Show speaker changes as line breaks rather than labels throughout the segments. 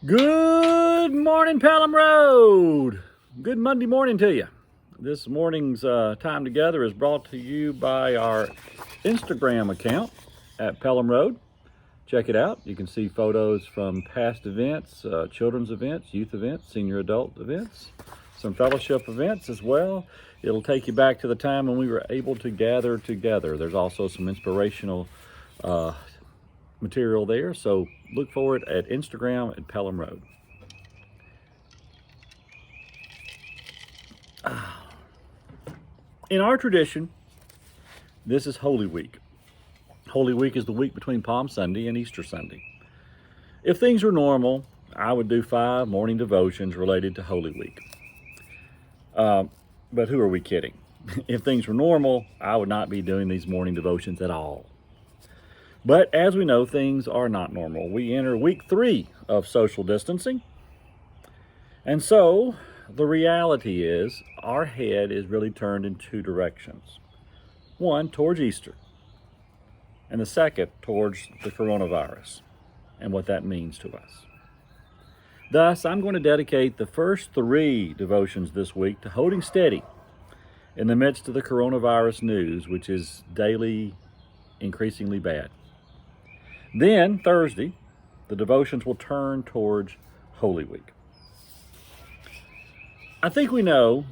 Good morning, Pelham Road. Good Monday morning to you. This morning's time together is brought to you by our Instagram account at Pelham Road. Check it out. You can see photos from past events, children's events, youth events, senior adult events, some fellowship events as well. It'll take you back to the time when we were able to gather together. There's also some inspirational material there, so look for it at Instagram at Pelham Road. In our tradition, this is Holy Week. Holy Week is the week between Palm Sunday and Easter Sunday. If things were normal, I would do 5 morning devotions related to Holy Week. But who are we kidding? If things were normal, I would not be doing these morning devotions at all. But as we know, things are not normal. We enter week 3 of social distancing. And so the reality is our head is really turned in 2 directions. One, towards Easter, and the second, towards the coronavirus and what that means to us. Thus, I'm going to dedicate the first 3 devotions this week to holding steady in the midst of the coronavirus news, which is daily increasingly bad. Then, Thursday, the devotions will turn towards Holy Week. I think we know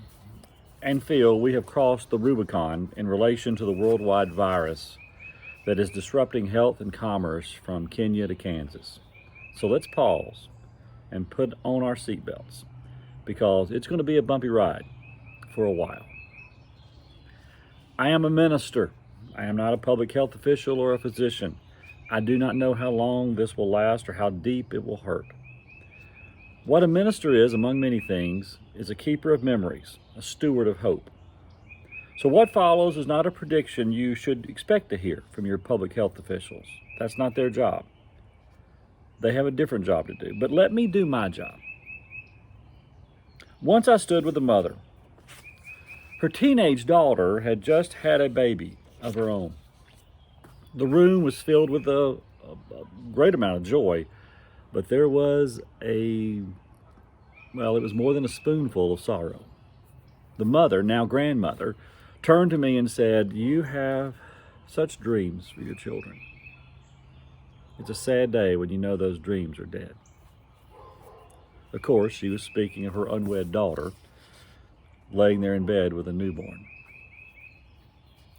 and feel we have crossed the Rubicon in relation to the worldwide virus that is disrupting health and commerce from Kenya to Kansas. So let's pause and put on our seatbelts, because it's going to be a bumpy ride for a while. I am a minister. I am not a public health official or a physician. I do not know how long this will last or how deep it will hurt. What a minister is, among many things, is a keeper of memories, a steward of hope. So what follows is not a prediction you should expect to hear from your public health officials. That's not their job. They have a different job to do. But let me do my job. Once I stood with a mother. Her teenage daughter had just had a baby of her own. The room was filled with a great amount of joy, but there was it was more than a spoonful of sorrow. The mother, now grandmother, turned to me and said, "You have such dreams for your children. It's a sad day when you know those dreams are dead." Of course, she was speaking of her unwed daughter, laying there in bed with a newborn.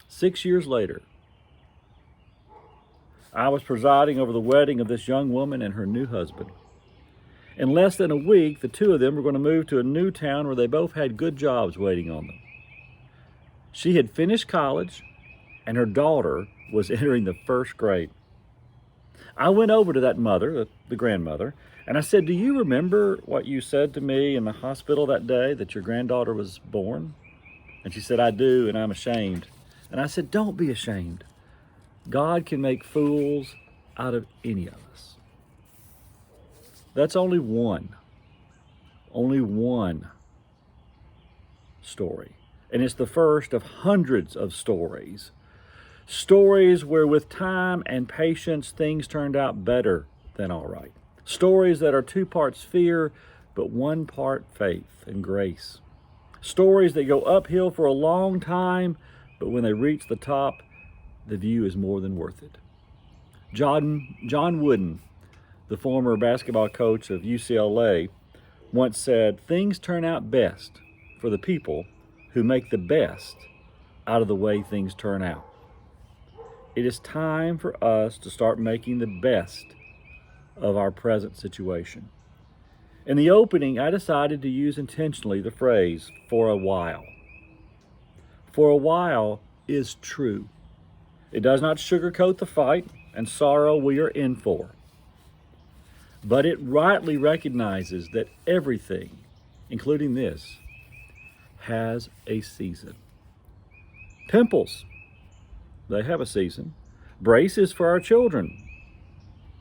6 years later, I was presiding over the wedding of this young woman and her new husband. In less than a week, the 2 of them were going to move to a new town where they both had good jobs waiting on them. She had finished college, and her daughter was entering the 1st grade. I went over to that mother, the grandmother, and I said, "Do you remember what you said to me in the hospital that day that your granddaughter was born?" And she said, "I do, and I'm ashamed." And I said, "Don't be ashamed. God can make fools out of any of us." That's only one story. And it's the first of hundreds of stories. Stories where with time and patience, things turned out better than all right. Stories that are 2 parts fear, but 1 part faith and grace. Stories that go uphill for a long time, but when they reach the top, the view is more than worth it. John Wooden, the former basketball coach of UCLA, once said, "Things turn out best for the people who make the best out of the way things turn out." It is time for us to start making the best of our present situation. In the opening, I decided to use intentionally the phrase, "for a while." For a while is true. It does not sugarcoat the fight and sorrow we are in for. But it rightly recognizes that everything, including this, has a season. Pimples, they have a season. Braces for our children,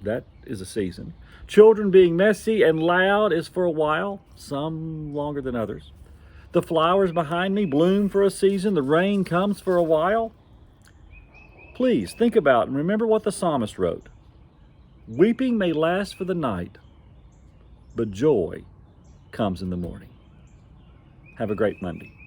that is a season. Children being messy and loud is for a while, some longer than others. The flowers behind me bloom for a season. The rain comes for a while. Please think about and remember what the psalmist wrote. Weeping may last for the night, but joy comes in the morning. Have a great Monday.